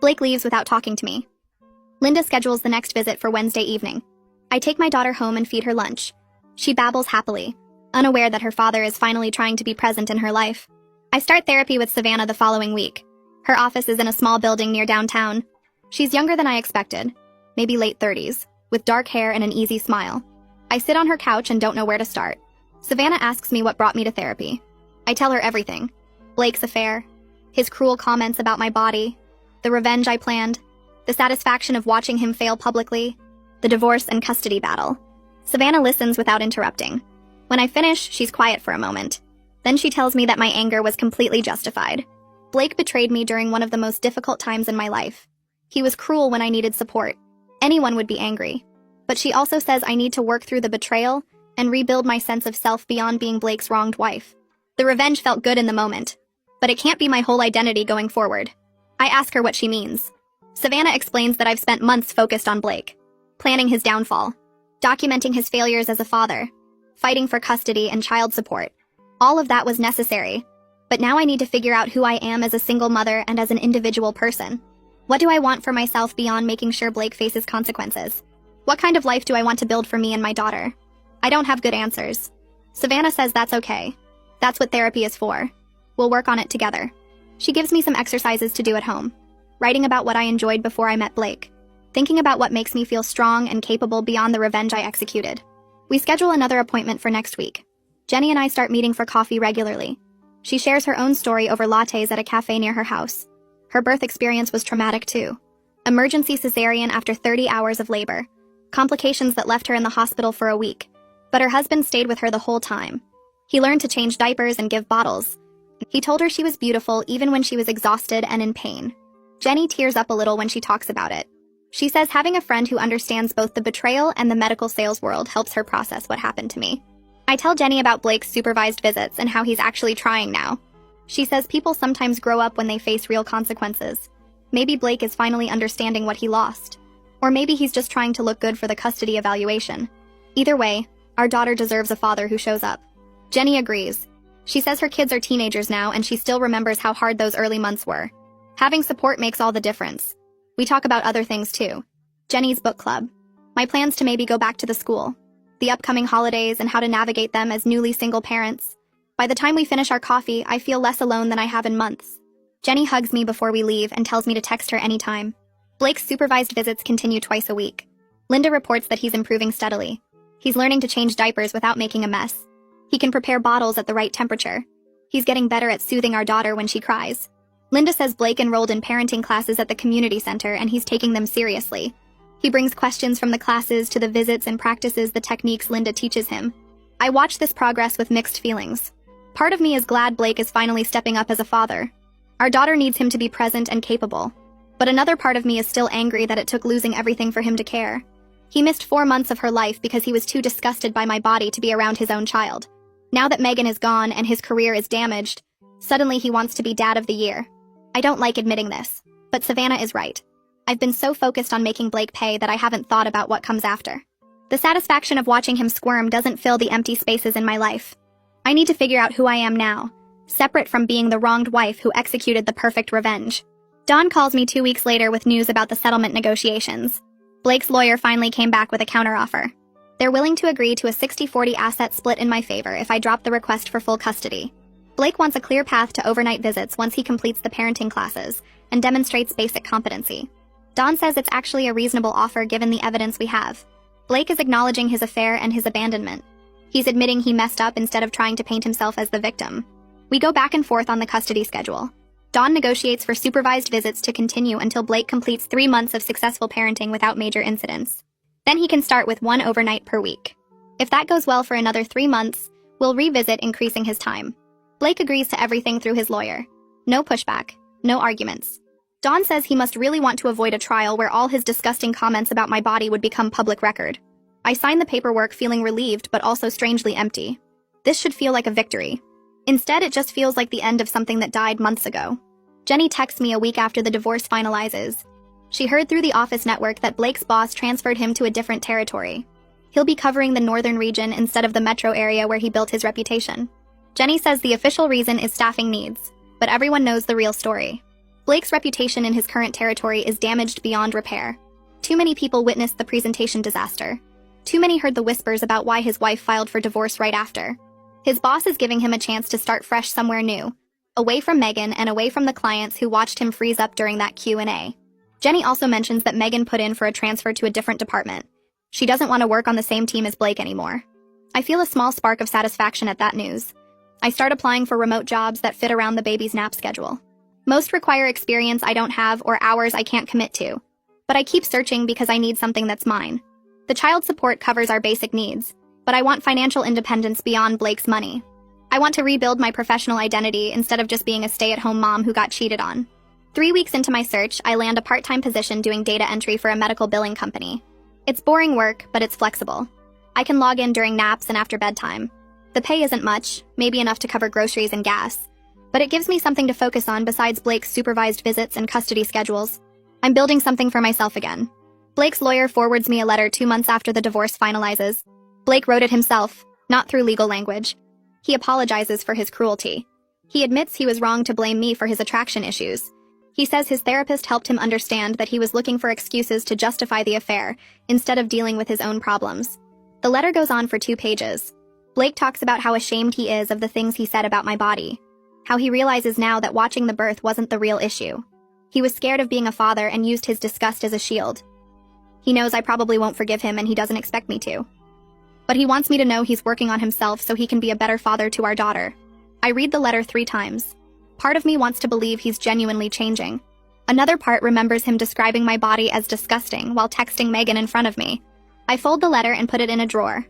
Speaker 1: Blake leaves without talking to me. Linda schedules the next visit for Wednesday evening. I take my daughter home and feed her lunch. She babbles happily, unaware that her father is finally trying to be present in her life. I start therapy with Savannah the following week. Her office is in a small building near downtown. She's younger than I expected, maybe late 30s, with dark hair and an easy smile. I sit on her couch and don't know where to start. Savannah asks me what brought me to therapy. I tell her everything. Blake's affair, his cruel comments about my body, the revenge I planned, the satisfaction of watching him fail publicly, the divorce and custody battle. Savannah listens without interrupting. When I finish, she's quiet for a moment. Then she tells me that my anger was completely justified. Blake betrayed me during one of the most difficult times in my life. He was cruel when I needed support. Anyone would be angry. But she also says I need to work through the betrayal and rebuild my sense of self beyond being Blake's wronged wife. The revenge felt good in the moment, but it can't be my whole identity going forward. I ask her what she means. Savannah explains that I've spent months focused on Blake, planning his downfall, documenting his failures as a father, fighting for custody and child support. All of that was necessary, but now I need to figure out who I am as a single mother and as an individual person. What do I want for myself beyond making sure Blake faces consequences? What kind of life do I want to build for me and my daughter? I don't have good answers. Savannah says that's okay. That's what therapy is for. We'll work on it together. She gives me some exercises to do at home. Writing about what I enjoyed before I met Blake. Thinking about what makes me feel strong and capable beyond the revenge I executed. We schedule another appointment for next week. Jenny and I start meeting for coffee regularly. She shares her own story over lattes at a cafe near her house. Her birth experience was traumatic too. Emergency cesarean after 30 hours of labor. Complications that left her in the hospital for a week. But her husband stayed with her the whole time. He learned to change diapers and give bottles. He told her she was beautiful even when she was exhausted and in pain. Jenny tears up a little when she talks about it. She says having a friend who understands both the betrayal and the medical sales world helps her process what happened to me. I tell Jenny about Blake's supervised visits and how he's actually trying now. She says people sometimes grow up when they face real consequences. Maybe Blake is finally understanding what he lost. Or maybe he's just trying to look good for the custody evaluation. Either way, our daughter deserves a father who shows up. Jenny agrees. She says her kids are teenagers now and she still remembers how hard those early months were. Having support makes all the difference. We talk about other things too. Jenny's book club. My plans to maybe go back to the school. The upcoming holidays and how to navigate them as newly single parents. By the time we finish our coffee, I feel less alone than I have in months. Jenny hugs me before we leave and tells me to text her anytime. Blake's supervised visits continue twice a week. Linda reports that he's improving steadily. He's learning to change diapers without making a mess. He can prepare bottles at the right temperature. He's getting better at soothing our daughter when she cries. Linda says Blake enrolled in parenting classes at the community center and he's taking them seriously. He brings questions from the classes to the visits and practices the techniques Linda teaches him. I watch this progress with mixed feelings. Part of me is glad Blake is finally stepping up as a father. Our daughter needs him to be present and capable. But another part of me is still angry that it took losing everything for him to care. He missed 4 months of her life because he was too disgusted by my body to be around his own child. Now that Megan is gone and his career is damaged, suddenly he wants to be dad of the year. I don't like admitting this, but Savannah is right. I've been so focused on making Blake pay that I haven't thought about what comes after. The satisfaction of watching him squirm doesn't fill the empty spaces in my life. I need to figure out who I am now, separate from being the wronged wife who executed the perfect revenge. Dawn calls me 2 weeks later with news about the settlement negotiations. Blake's lawyer finally came back with a counteroffer. They're willing to agree to a 60-40 asset split in my favor if I drop the request for full custody. Blake wants a clear path to overnight visits once he completes the parenting classes and demonstrates basic competency. Dawn says it's actually a reasonable offer given the evidence we have. Blake is acknowledging his affair and his abandonment. He's admitting he messed up instead of trying to paint himself as the victim. We go back and forth on the custody schedule. Dawn negotiates for supervised visits to continue until Blake completes 3 months of successful parenting without major incidents. Then he can start with 1 overnight per week. If that goes well for another 3 months, we'll revisit increasing his time. Blake agrees to everything through his lawyer. No pushback, no arguments. Dawn says he must really want to avoid a trial where all his disgusting comments about my body would become public record. I sign the paperwork feeling relieved but also strangely empty. This should feel like a victory. Instead, it just feels like the end of something that died months ago. Jenny texts me a week after the divorce finalizes. She heard through the office network that Blake's boss transferred him to a different territory. He'll be covering the northern region instead of the metro area where he built his reputation. Jenny says the official reason is staffing needs, but everyone knows the real story. Blake's reputation in his current territory is damaged beyond repair. Too many people witnessed the presentation disaster. Too many heard the whispers about why his wife filed for divorce right after. His boss is giving him a chance to start fresh somewhere new, away from Megan and away from the clients who watched him freeze up during that Q&A. Jenny also mentions that Megan put in for a transfer to a different department. She doesn't want to work on the same team as Blake anymore. I feel a small spark of satisfaction at that news. I start applying for remote jobs that fit around the baby's nap schedule. Most require experience I don't have or hours I can't commit to. But I keep searching because I need something that's mine. The child support covers our basic needs, but I want financial independence beyond Blake's money. I want to rebuild my professional identity instead of just being a stay-at-home mom who got cheated on. 3 weeks into my search, I land a part-time position doing data entry for a medical billing company. It's boring work, but it's flexible. I can log in during naps and after bedtime. The pay isn't much, maybe enough to cover groceries and gas, but it gives me something to focus on besides Blake's supervised visits and custody schedules. I'm building something for myself again. Blake's lawyer forwards me a letter 2 months after the divorce finalizes. Blake wrote it himself, not through legal language. He apologizes for his cruelty. He admits he was wrong to blame me for his attraction issues. He says his therapist helped him understand that he was looking for excuses to justify the affair instead of dealing with his own problems. The letter goes on for 2 pages. Blake talks about how ashamed he is of the things he said about my body, how he realizes now that watching the birth wasn't the real issue. He was scared of being a father and used his disgust as a shield. He knows I probably won't forgive him and he doesn't expect me to. But he wants me to know he's working on himself so he can be a better father to our daughter. I read the letter 3 times. Part of me wants to believe he's genuinely changing. Another part remembers him describing my body as disgusting while texting Megan in front of me. I fold the letter and put it in a drawer.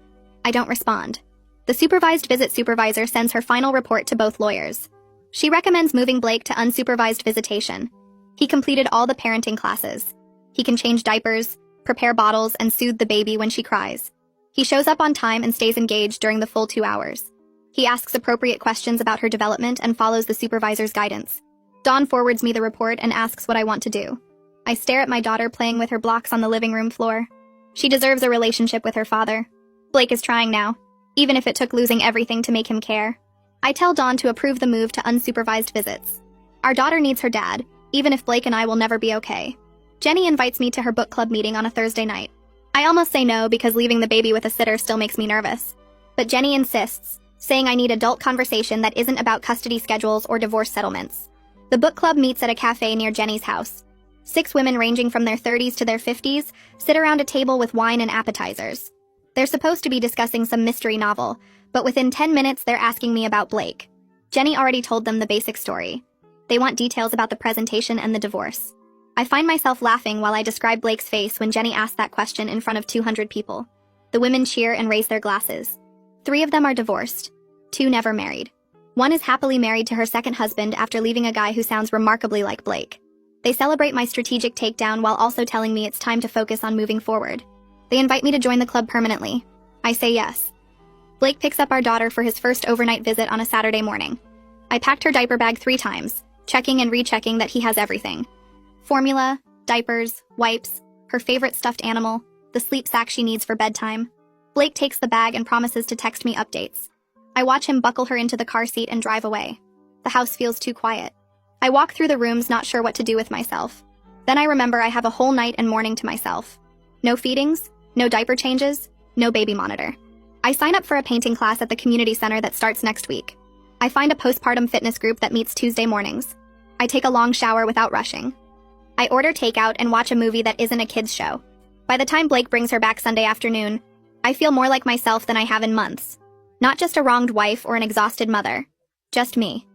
Speaker 1: I don't respond. The supervised visit supervisor sends her final report to both lawyers. She recommends moving Blake to unsupervised visitation. He completed all the parenting classes. He can change diapers, prepare bottles, and soothe the baby when she cries. He shows up on time and stays engaged during the full 2 hours. He asks appropriate questions about her development and follows the supervisor's guidance. Dawn forwards me the report and asks what I want to do. I stare at my daughter playing with her blocks on the living room floor. She deserves a relationship with her father. Blake is trying now, even if it took losing everything to make him care. I tell Dawn to approve the move to unsupervised visits. Our daughter needs her dad, even if Blake and I will never be okay. Jenny invites me to her book club meeting on a Thursday night. I almost say no because leaving the baby with a sitter still makes me nervous. But Jenny insists, saying I need adult conversation that isn't about custody schedules or divorce settlements. The book club meets at a cafe near Jenny's house. 6 women ranging from their 30s to their 50s sit around a table with wine and appetizers. They're supposed to be discussing some mystery novel, but within 10 minutes they're asking me about Blake. Jenny already told them the basic story. They want details about the presentation and the divorce. I find myself laughing while I describe Blake's face when Jenny asks that question in front of 200 people. The women cheer and raise their glasses. 3 of them are divorced. 2 never married. 1 is happily married to her second husband after leaving a guy who sounds remarkably like Blake. They celebrate my strategic takedown while also telling me it's time to focus on moving forward. They invite me to join the club permanently. I say yes. Blake picks up our daughter for his first overnight visit on a Saturday morning. I packed her diaper bag 3 times, checking and rechecking that he has everything. Formula, diapers, wipes, her favorite stuffed animal, the sleep sack she needs for bedtime. Blake takes the bag and promises to text me updates. I watch him buckle her into the car seat and drive away. The house feels too quiet. I walk through the rooms not sure what to do with myself. Then I remember I have a whole night and morning to myself. No feedings, no diaper changes, no baby monitor. I sign up for a painting class at the community center that starts next week. I find a postpartum fitness group that meets Tuesday mornings. I take a long shower without rushing. I order takeout and watch a movie that isn't a kid's show. By the time Blake brings her back Sunday afternoon, I feel more like myself than I have in months. Not just a wronged wife or an exhausted mother. Just me.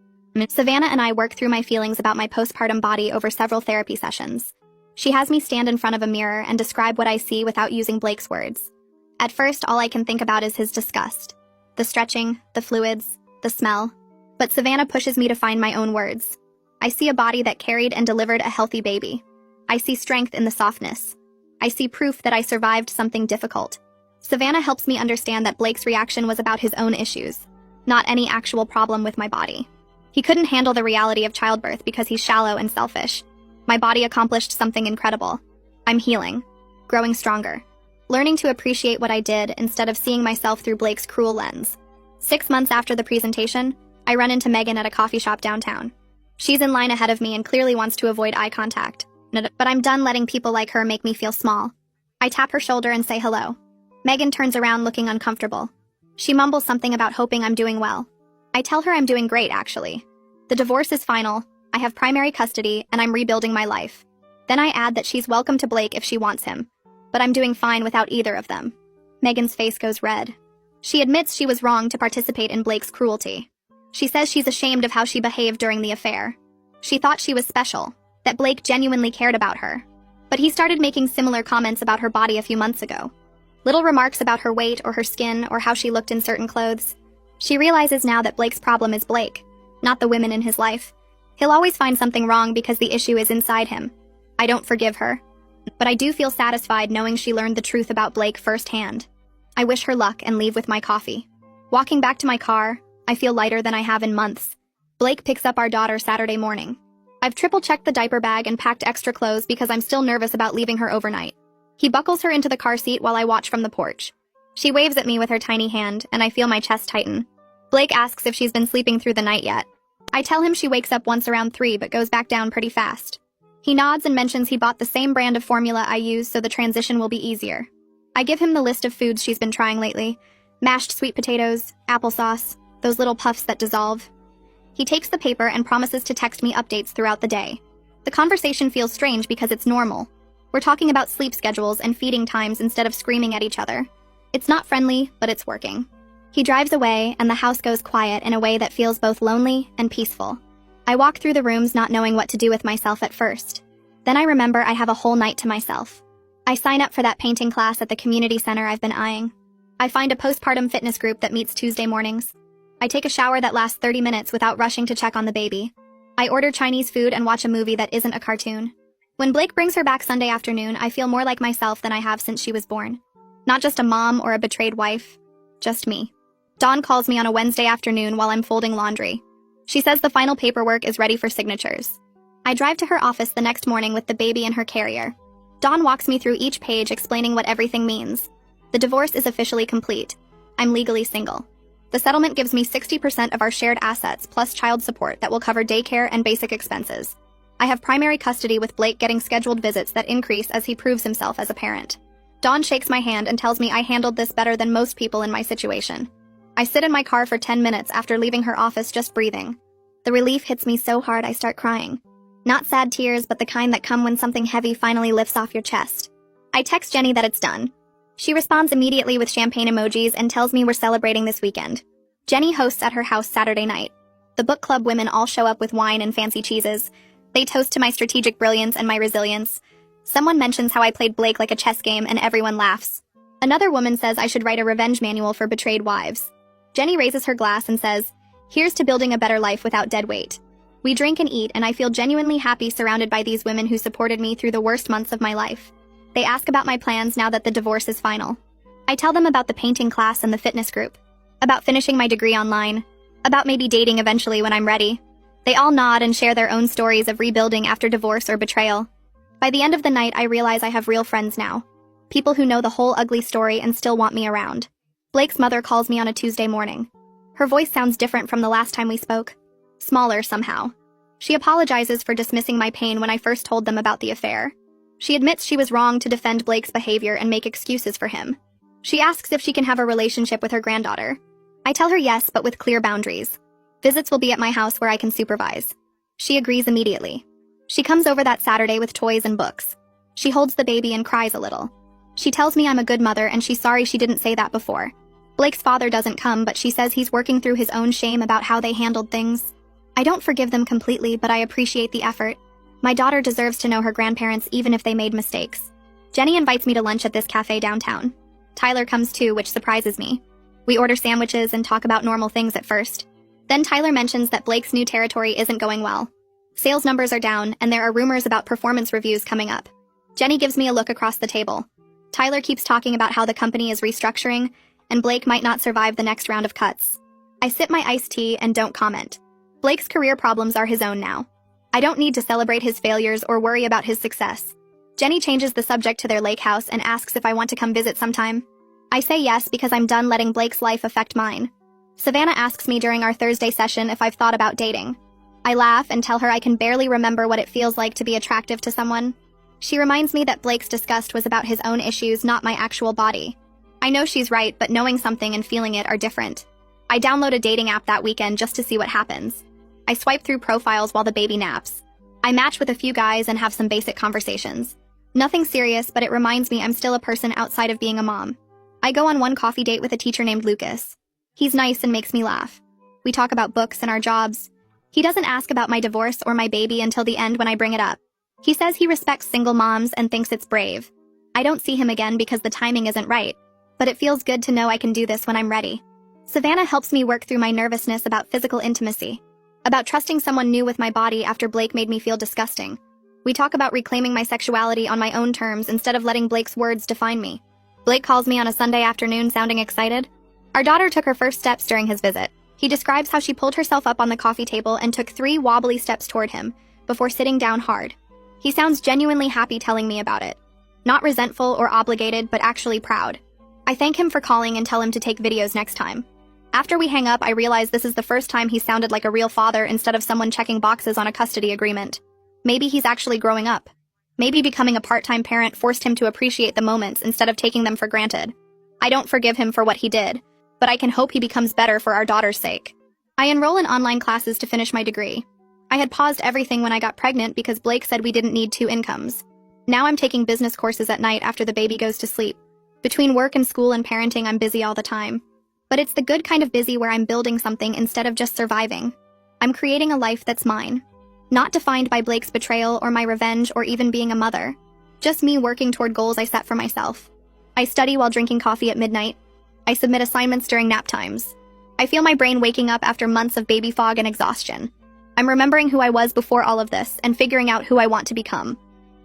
Speaker 1: Savannah and I work through my feelings about my postpartum body over several therapy sessions. She has me stand in front of a mirror and describe what I see without using Blake's words. At first, all I can think about is his disgust. The stretching, the fluids, the smell. But Savannah pushes me to find my own words. I see a body that carried and delivered a healthy baby. I see strength in the softness. I see proof that I survived something difficult. Savannah helps me understand that Blake's reaction was about his own issues, not any actual problem with my body. He couldn't handle the reality of childbirth because he's shallow and selfish. My body accomplished something incredible. I'm healing, growing stronger, learning to appreciate what I did instead of seeing myself through Blake's cruel lens. 6 months after the presentation, I run into Megan at a coffee shop downtown. She's in line ahead of me and clearly wants to avoid eye contact. But I'm done letting people like her make me feel small. I tap her shoulder and say hello. Megan turns around looking uncomfortable. She mumbles something about hoping I'm doing well. I tell her I'm doing great, actually. The divorce is final, I have primary custody, and I'm rebuilding my life. Then I add that she's welcome to Blake if she wants him, but I'm doing fine without either of them. Megan's face goes red. She admits she was wrong to participate in Blake's cruelty. She says she's ashamed of how she behaved during the affair. She thought she was special, that Blake genuinely cared about her. But he started making similar comments about her body a few months ago. Little remarks about her weight or her skin or how she looked in certain clothes. She realizes now that Blake's problem is Blake, not the women in his life. He'll always find something wrong because the issue is inside him. I don't forgive her, but I do feel satisfied knowing she learned the truth about Blake firsthand. I wish her luck and leave with my coffee. Walking back to my car, I feel lighter than I have in months. Blake picks up our daughter Saturday morning. I've triple-checked the diaper bag and packed extra clothes because I'm still nervous about leaving her overnight. He buckles her into the car seat while I watch from the porch. She waves at me with her tiny hand, and I feel my chest tighten. Blake asks if she's been sleeping through the night yet. I tell him she wakes up once around 3 but goes back down pretty fast. He nods and mentions he bought the same brand of formula I use so the transition will be easier. I give him the list of foods she's been trying lately. Mashed sweet potatoes, applesauce, those little puffs that dissolve. He takes the paper and promises to text me updates throughout the day. The conversation feels strange because it's normal. We're talking about sleep schedules and feeding times instead of screaming at each other. It's not friendly, but it's working. He drives away, and the house goes quiet in a way that feels both lonely and peaceful. I walk through the rooms not knowing what to do with myself at first. Then I remember I have a whole night to myself. I sign up for that painting class at the community center I've been eyeing. I find a postpartum fitness group that meets Tuesday mornings. I take a shower that lasts 30 minutes without rushing to check on the baby. I order Chinese food and watch a movie that isn't a cartoon. When Blake brings her back Sunday afternoon, I feel more like myself than I have since she was born. Not just a mom or a betrayed wife, just me. Dawn calls me on a Wednesday afternoon while I'm folding laundry. She says the final paperwork is ready for signatures. I drive to her office the next morning with the baby in her carrier. Dawn walks me through each page explaining what everything means. The divorce is officially complete. I'm legally single. The settlement gives me 60% of our shared assets plus child support that will cover daycare and basic expenses. I have primary custody with Blake getting scheduled visits that increase as he proves himself as a parent. Dawn shakes my hand and tells me I handled this better than most people in my situation. I sit in my car for 10 minutes after leaving her office just breathing. The relief hits me so hard I start crying. Not sad tears, but the kind that come when something heavy finally lifts off your chest. I text Jenny that it's done. She responds immediately with champagne emojis and tells me we're celebrating this weekend. Jenny hosts at her house Saturday night. The book club women all show up with wine and fancy cheeses. They toast to my strategic brilliance and my resilience. Someone mentions how I played Blake like a chess game and everyone laughs. Another woman says I should write a revenge manual for betrayed wives. Jenny raises her glass and says, "Here's to building a better life without dead weight." We drink and eat, and I feel genuinely happy surrounded by these women who supported me through the worst months of my life. They ask about my plans now that the divorce is final. I tell them about the painting class and the fitness group, about finishing my degree online, about maybe dating eventually when I'm ready. They all nod and share their own stories of rebuilding after divorce or betrayal. By the end of the night, I realize I have real friends now. People who know the whole ugly story and still want me around. Blake's mother calls me on a Tuesday morning. Her voice sounds different from the last time we spoke. Smaller somehow. She apologizes for dismissing my pain when I first told them about the affair. She admits she was wrong to defend Blake's behavior and make excuses for him. She asks if she can have a relationship with her granddaughter. I tell her yes, but with clear boundaries. Visits will be at my house where I can supervise. She agrees immediately. She comes over that Saturday with toys and books. She holds the baby and cries a little. She tells me I'm a good mother and she's sorry she didn't say that before. Blake's father doesn't come, but she says he's working through his own shame about how they handled things. I don't forgive them completely, but I appreciate the effort. My daughter deserves to know her grandparents even if they made mistakes. Jenny invites me to lunch at this cafe downtown. Tyler comes too, which surprises me. We order sandwiches and talk about normal things at first. Then Tyler mentions that Blake's new territory isn't going well. Sales numbers are down, and there are rumors about performance reviews coming up. Jenny gives me a look across the table. Tyler keeps talking about how the company is restructuring, and Blake might not survive the next round of cuts. I sip my iced tea and don't comment. Blake's career problems are his own now. I don't need to celebrate his failures or worry about his success. Jenny changes the subject to their lake house and asks if I want to come visit sometime. I say yes because I'm done letting Blake's life affect mine. Savannah asks me during our Thursday session if I've thought about dating. I laugh and tell her I can barely remember what it feels like to be attractive to someone. She reminds me that Blake's disgust was about his own issues, not my actual body. I know she's right, but knowing something and feeling it are different. I download a dating app that weekend just to see what happens. I swipe through profiles while the baby naps. I match with a few guys and have some basic conversations. Nothing serious, but it reminds me I'm still a person outside of being a mom. I go on one coffee date with a teacher named Lucas. He's nice and makes me laugh. We talk about books and our jobs. He doesn't ask about my divorce or my baby until the end when I bring it up. He says he respects single moms and thinks it's brave. I don't see him again because the timing isn't right, but it feels good to know I can do this when I'm ready. Savannah helps me work through my nervousness about physical intimacy, about trusting someone new with my body after Blake made me feel disgusting. We talk about reclaiming my sexuality on my own terms instead of letting Blake's words define me. Blake calls me on a Sunday afternoon sounding excited. Our daughter took her first steps during his visit. He describes how she pulled herself up on the coffee table and took 3 wobbly steps toward him, before sitting down hard. He sounds genuinely happy telling me about it. Not resentful or obligated, but actually proud. I thank him for calling and tell him to take videos next time. After we hang up, I realize this is the first time he sounded like a real father instead of someone checking boxes on a custody agreement. Maybe he's actually growing up. Maybe becoming a part-time parent forced him to appreciate the moments instead of taking them for granted. I don't forgive him for what he did, but I can hope he becomes better for our daughter's sake. I enroll in online classes to finish my degree. I had paused everything when I got pregnant because Blake said we didn't need 2 incomes. Now I'm taking business courses at night after the baby goes to sleep. Between work and school and parenting, I'm busy all the time. But it's the good kind of busy where I'm building something instead of just surviving. I'm creating a life that's mine. Not defined by Blake's betrayal or my revenge or even being a mother. Just me working toward goals I set for myself. I study while drinking coffee at midnight. I submit assignments during nap times. I feel my brain waking up after months of baby fog and exhaustion. I'm remembering who I was before all of this and figuring out who I want to become.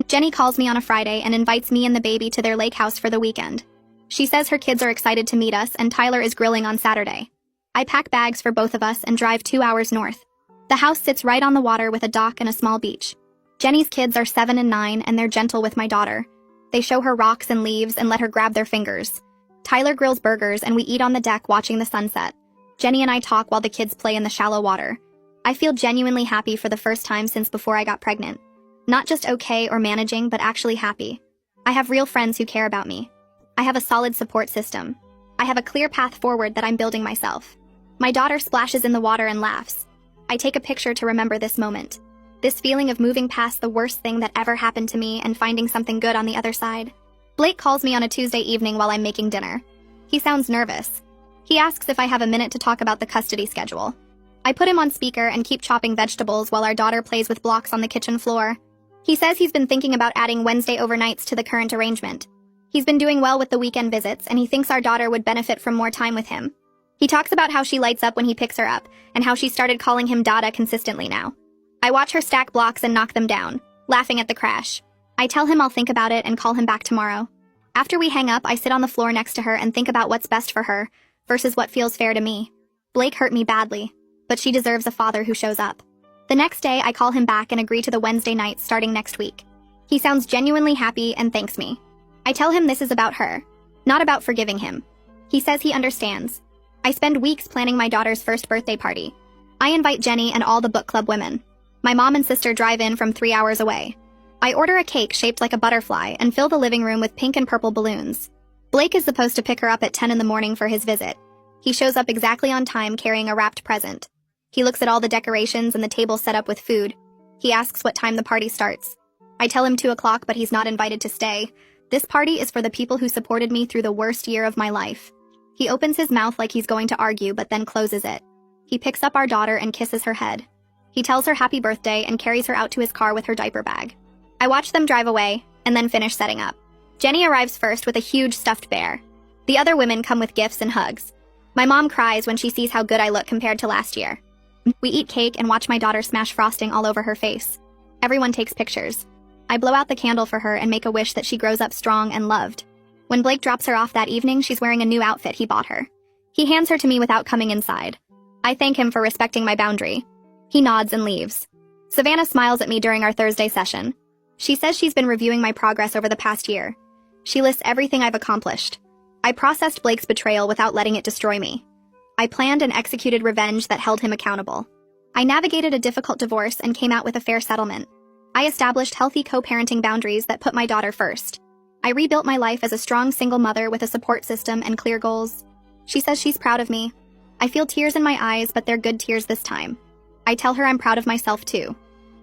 Speaker 1: Jenny calls me on a Friday and invites me and the baby to their lake house for the weekend. She says her kids are excited to meet us and Tyler is grilling on Saturday. I pack bags for both of us and drive 2 hours north. The house sits right on the water with a dock and a small beach. Jenny's kids are 7 and 9 and they're gentle with my daughter. They show her rocks and leaves and let her grab their fingers. Tyler grills burgers and we eat on the deck watching the sunset. Jenny and I talk while the kids play in the shallow water. I feel genuinely happy for the first time since before I got pregnant. Not just okay or managing, but actually happy. I have real friends who care about me. I have a solid support system. I have a clear path forward that I'm building myself. My daughter splashes in the water and laughs. I take a picture to remember this moment. This feeling of moving past the worst thing that ever happened to me and finding something good on the other side. Blake calls me on a Tuesday evening while I'm making dinner. He sounds nervous. He asks if I have a minute to talk about the custody schedule. I put him on speaker and keep chopping vegetables while our daughter plays with blocks on the kitchen floor. He says he's been thinking about adding Wednesday overnights to the current arrangement. He's been doing well with the weekend visits, and he thinks our daughter would benefit from more time with him. He talks about how she lights up when he picks her up, and how she started calling him Dada consistently now. I watch her stack blocks and knock them down, laughing at the crash. I tell him I'll think about it and call him back tomorrow. After we hang up, I sit on the floor next to her and think about what's best for her versus what feels fair to me. Blake hurt me badly, but she deserves a father who shows up. The next day, I call him back and agree to the Wednesday nights starting next week. He sounds genuinely happy and thanks me. I tell him this is about her, not about forgiving him. He says he understands. I spend weeks planning my daughter's first birthday party. I invite Jenny and all the book club women. My mom and sister drive in from 3 hours away. I order a cake shaped like a butterfly and fill the living room with pink and purple balloons. Blake is supposed to pick her up at 10 in the morning for his visit. He shows up exactly on time carrying a wrapped present. He looks at all the decorations and the table set up with food. He asks what time the party starts. I tell him 2 o'clock, but he's not invited to stay. This party is for the people who supported me through the worst year of my life. He opens his mouth like he's going to argue, but then closes it. He picks up our daughter and kisses her head. He tells her happy birthday and carries her out to his car with her diaper bag. I watch them drive away, and then finish setting up. Jenny arrives first with a huge stuffed bear. The other women come with gifts and hugs. My mom cries when she sees how good I look compared to last year. We eat cake and watch my daughter smash frosting all over her face. Everyone takes pictures. I blow out the candle for her and make a wish that she grows up strong and loved. When Blake drops her off that evening, she's wearing a new outfit he bought her. He hands her to me without coming inside. I thank him for respecting my boundary. He nods and leaves. Savannah smiles at me during our Thursday session. She says she's been reviewing my progress over the past year. She lists everything I've accomplished. I processed Blake's betrayal without letting it destroy me. I planned and executed revenge that held him accountable. I navigated a difficult divorce and came out with a fair settlement. I established healthy co-parenting boundaries that put my daughter first. I rebuilt my life as a strong single mother with a support system and clear goals. She says she's proud of me. I feel tears in my eyes, but they're good tears this time. I tell her I'm proud of myself too.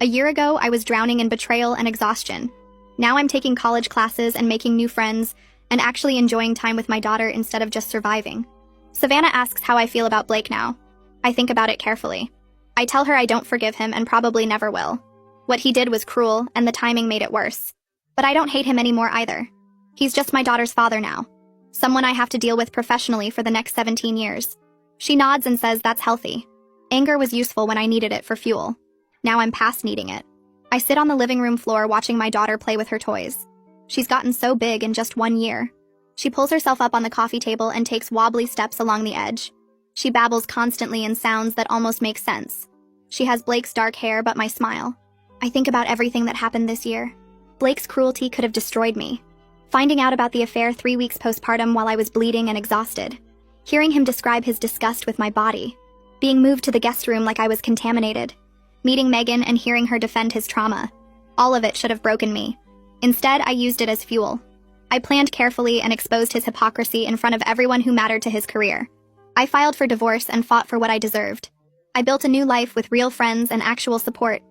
Speaker 1: A year ago, I was drowning in betrayal and exhaustion. Now I'm taking college classes and making new friends and actually enjoying time with my daughter instead of just surviving. Savannah asks how I feel about Blake now. I think about it carefully. I tell her I don't forgive him and probably never will. What he did was cruel, and the timing made it worse. But I don't hate him anymore either. He's just my daughter's father now. Someone I have to deal with professionally for the next 17 years. She nods and says that's healthy. Anger was useful when I needed it for fuel. Now I'm past needing it. I sit on the living room floor watching my daughter play with her toys. She's gotten so big in just 1 year. She pulls herself up on the coffee table and takes wobbly steps along the edge. She babbles constantly in sounds that almost make sense. She has Blake's dark hair but my smile. I think about everything that happened this year. Blake's cruelty could have destroyed me. Finding out about the affair 3 weeks postpartum while I was bleeding and exhausted. Hearing him describe his disgust with my body. Being moved to the guest room like I was contaminated. Meeting Megan and hearing her defend his trauma. All of it should have broken me. Instead, I used it as fuel. I planned carefully and exposed his hypocrisy in front of everyone who mattered to his career. I filed for divorce and fought for what I deserved. I built a new life with real friends and actual support.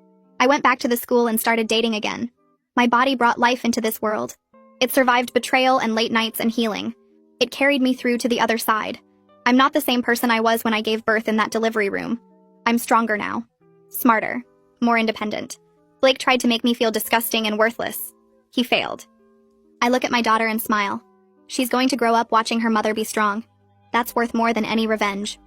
Speaker 1: I went back to the school and started dating again. My body brought life into this world. It survived betrayal and late nights and healing. It carried me through to the other side. I'm not the same person I was when I gave birth in that delivery room. I'm stronger now. Smarter. More independent. Blake tried to make me feel disgusting and worthless. He failed. I look at my daughter and smile. She's going to grow up watching her mother be strong. That's worth more than any revenge.